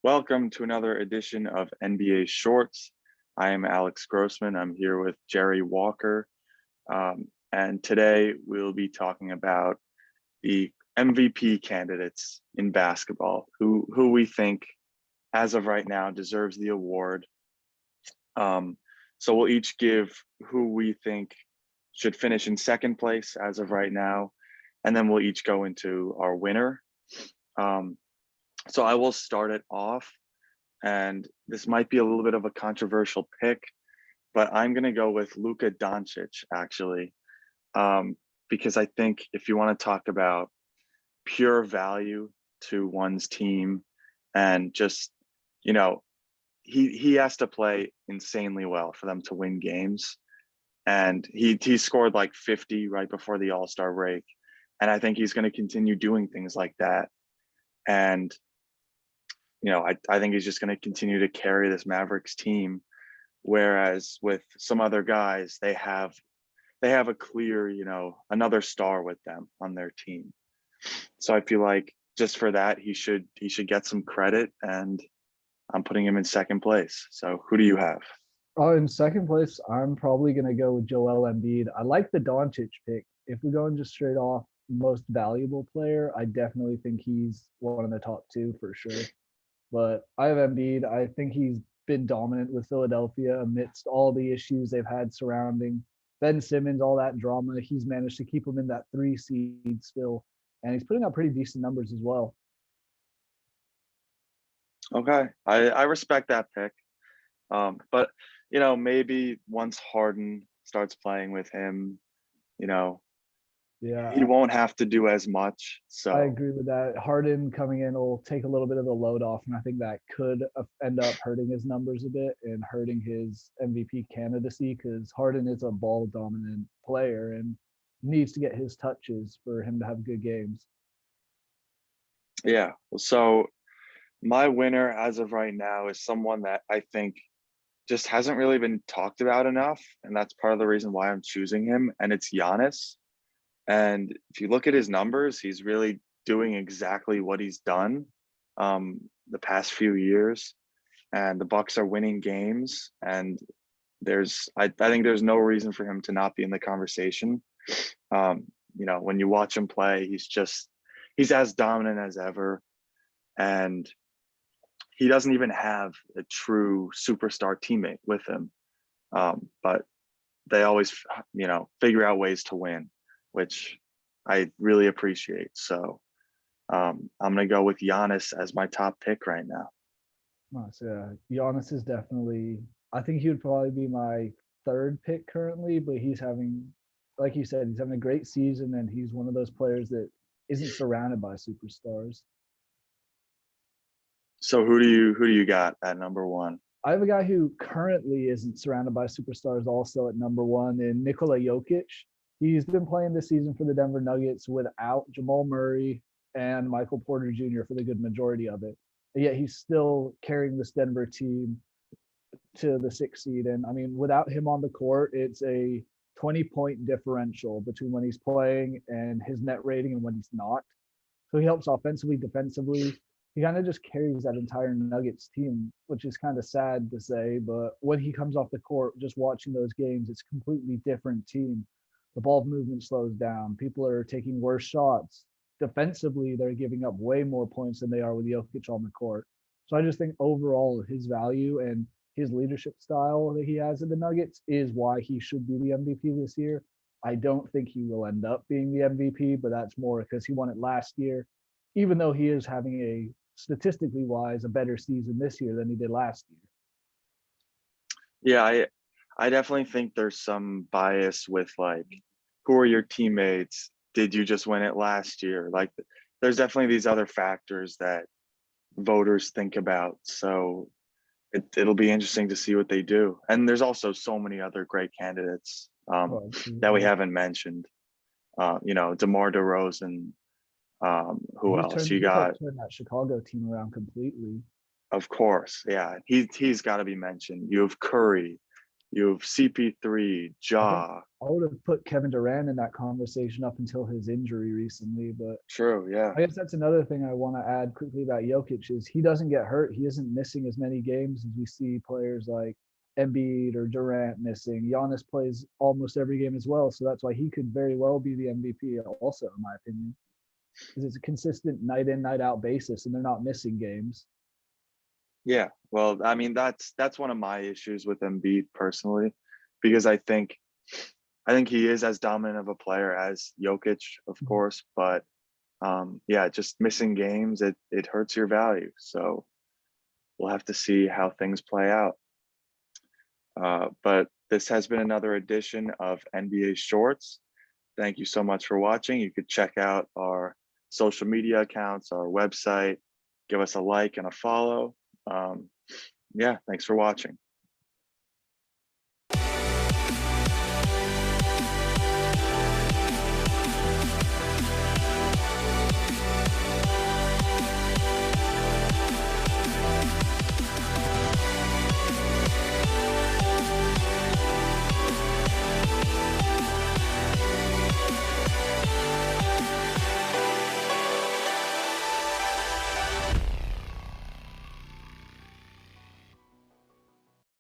Welcome to another edition of NBA Shorts. I am Alex Grossman. I'm here with Jerry Walker. And today we'll be talking about the MVP candidates in basketball, who we think, as of right now, deserves the award. So we'll each give who we think should finish in second place as of right now, and then we'll each go into our winner. So I will start it off, and this might be a little bit of a controversial pick, but I'm going to go with Luka Doncic, actually, because I think if you want to talk about pure value to one's team and just, he has to play insanely well for them to win games. And he scored like 50 right before the All-Star break. And I think he's going to continue doing things like that. And I think he's just going to continue to carry this Mavericks team. Whereas with some other guys, they have a clear, another star with them on their team. So I feel like just for that, he should get some credit, and I'm putting him in second place. So who do you have? Oh, in second place, I'm probably going to go with Joel Embiid. I like the Doncic pick. If we're going just straight off most valuable player, I definitely think he's one of the top two for sure. But I have Embiid. I think he's been dominant with Philadelphia amidst all the issues they've had surrounding Ben Simmons, all that drama. He's managed to keep him in that 3 seed still, and he's putting up pretty decent numbers as well. Okay, I respect that pick. But maybe once Harden starts playing with him, Yeah, he won't have to do as much. So I agree with that. Harden coming in will take a little bit of the load off, and I think that could end up hurting his numbers a bit and hurting his MVP candidacy because Harden is a ball dominant player and needs to get his touches for him to have good games. yeah. So my winner as of right now is someone that I think just hasn't really been talked about enough, and that's part of the reason why I'm choosing him. And it's Giannis. And if you look at his numbers, he's really doing exactly what he's done the past few years. And the Bucks are winning games, and I think there's no reason for him to not be in the conversation. When you watch him play, he's as dominant as ever, and he doesn't even have a true superstar teammate with him. But they always, figure out ways to win, which I really appreciate. So I'm going to go with Giannis as my top pick right now. Nice, yeah. Giannis is definitely, I think he would probably be my third pick currently, but he's having, like you said, he's having a great season and he's one of those players that isn't surrounded by superstars. So who do you got at number one? I have a guy who currently isn't surrounded by superstars also at number one, in Nikola Jokic. He's been playing this season for the Denver Nuggets without Jamal Murray and Michael Porter Jr. for the good majority of it. And yet he's still carrying this Denver team to the 6th seed. And I mean, without him on the court, it's a 20-point differential between when he's playing and his net rating and when he's not. So he helps offensively, defensively. He kind of just carries that entire Nuggets team, which is kind of sad to say. But when he comes off the court, just watching those games, it's a completely different team. The ball movement slows down. People are taking worse shots. Defensively, they're giving up way more points than they are with Jokic on the court. So I just think overall his value and his leadership style that he has in the Nuggets is why he should be the MVP this year. I don't think he will end up being the MVP, but that's more because he won it last year, even though he is having a statistically wise a better season this year than he did last year. Yeah, I definitely think there's some bias with like, who are your teammates? Did you just win it last year? Like, there's definitely these other factors that voters think about. So it'll be interesting to see what they do. And there's also so many other great candidates that we haven't mentioned. DeMar DeRozan. Who else? You got turn that Chicago team around completely. Of course, yeah. He's got to be mentioned. You have Curry. You have CP3, I think Ja. I would have put Kevin Durant in that conversation up until his injury recently, but True, yeah. I guess that's another thing I want to add quickly about Jokic is he doesn't get hurt. He isn't missing as many games as we see players like Embiid or Durant missing. Giannis plays almost every game as well, so that's why he could very well be the MVP also, in my opinion, because it's a consistent night in, night out basis, and they're not missing games. Yeah. Well, I mean, that's one of my issues with Embiid personally, because I think he is as dominant of a player as Jokic, of course, but yeah, just missing games, it hurts your value. So we'll have to see how things play out. But this has been another edition of NBA Shorts. Thank you so much for watching. You could check out our social media accounts, our website, give us a like and a follow. Yeah, thanks for watching.